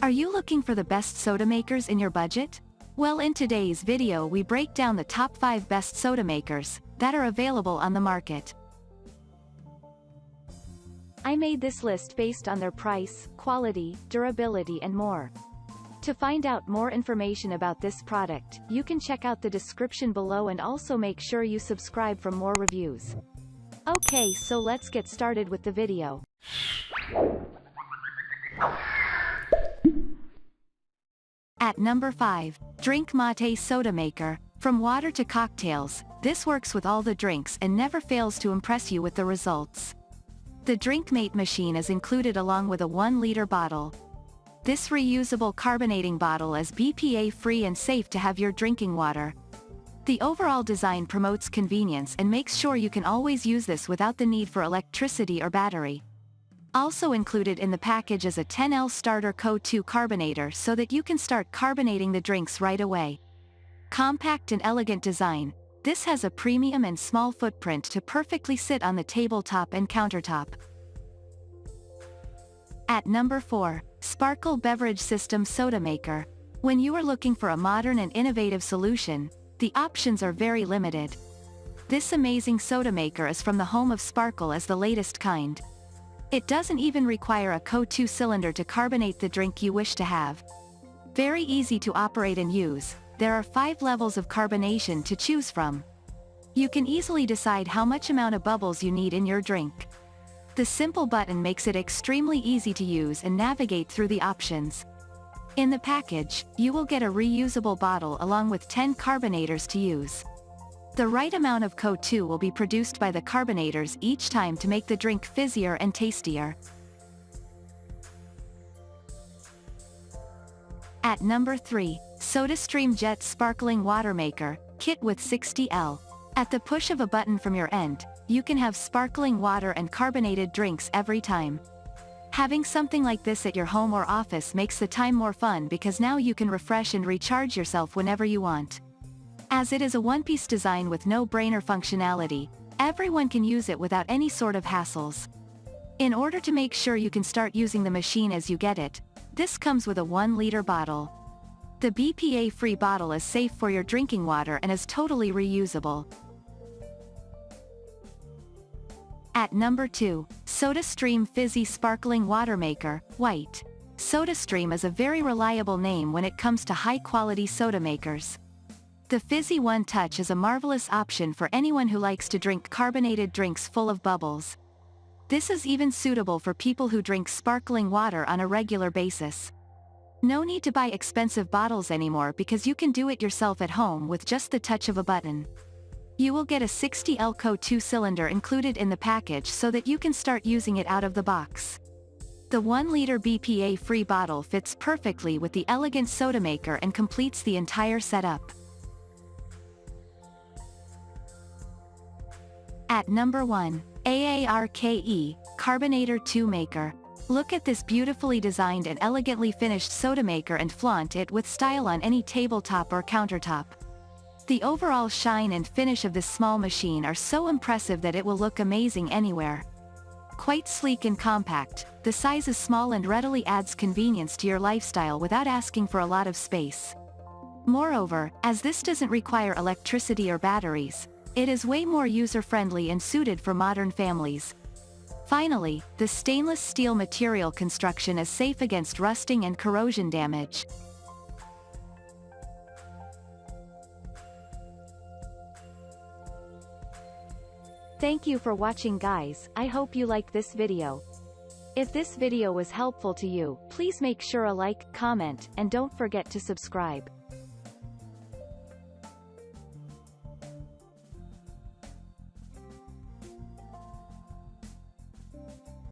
Are you looking for the best soda makers in your budget? Well, in today's video we break down the top 5 best soda makers that are available on the market. I made this list based on their price, quality, durability and more. To find out more information about this product, you can check out the description below and also make sure you subscribe for more reviews. Okay, so let's get started with the video. At number 5, DrinkMate Soda Maker. From water to cocktails, this works with all the drinks and never fails to impress you with the results. The DrinkMate machine is included along with a 1-liter bottle. This reusable carbonating bottle is BPA-free and safe to have your drinking water. The overall design promotes convenience and makes sure you can always use this without the need for electricity or battery. Also included in the package is a 10L starter CO2 carbonator so that you can start carbonating the drinks right away. Compact and elegant design, this has a premium and small footprint to perfectly sit on the tabletop and countertop. At number 4, Spärkel Beverage System Soda Maker. When you are looking for a modern and innovative solution, the options are very limited. This amazing soda maker is from the home of Spärkel as the latest kind. It doesn't even require a CO2 cylinder to carbonate the drink you wish to have. Very easy to operate and use, there are 5 levels of carbonation to choose from. You can easily decide how much amount of bubbles you need in your drink. The simple button makes it extremely easy to use and navigate through the options. In the package, you will get a reusable bottle along with 10 carbonators to use. The right amount of CO2 will be produced by the carbonators each time to make the drink fizzier and tastier. At number 3, SodaStream Jet Sparkling Water Maker, kit with 60L. At the push of a button from your end, you can have sparkling water and carbonated drinks every time. Having something like this at your home or office makes the time more fun because now you can refresh and recharge yourself whenever you want. As it is a one-piece design with no-brainer functionality, everyone can use it without any sort of hassles. In order to make sure you can start using the machine as you get it, this comes with a 1-liter bottle. The BPA-free bottle is safe for your drinking water and is totally reusable. At number 2, SodaStream Fizzi Sparkling Water Maker, White. SodaStream is a very reliable name when it comes to high-quality soda makers. The Fizzi One Touch is a marvelous option for anyone who likes to drink carbonated drinks full of bubbles. This is even suitable for people who drink sparkling water on a regular basis. No need to buy expensive bottles anymore because you can do it yourself at home with just the touch of a button. You will get a 60L CO2 cylinder included in the package so that you can start using it out of the box. The 1-liter BPA-free bottle fits perfectly with the elegant soda maker and completes the entire setup. At number 1, AARKE, Carbonator 2 Maker. Look at this beautifully designed and elegantly finished soda maker and flaunt it with style on any tabletop or countertop. The overall shine and finish of this small machine are so impressive that it will look amazing anywhere. Quite sleek and compact, the size is small and readily adds convenience to your lifestyle without asking for a lot of space. Moreover, as this doesn't require electricity or batteries, it is way more user-friendly and suited for modern families. Finally, the stainless steel material construction is safe against rusting and corrosion damage. Thank you for watching, guys. I hope you liked this video. If this video was helpful to you, please make sure a like, comment, and don't forget to subscribe.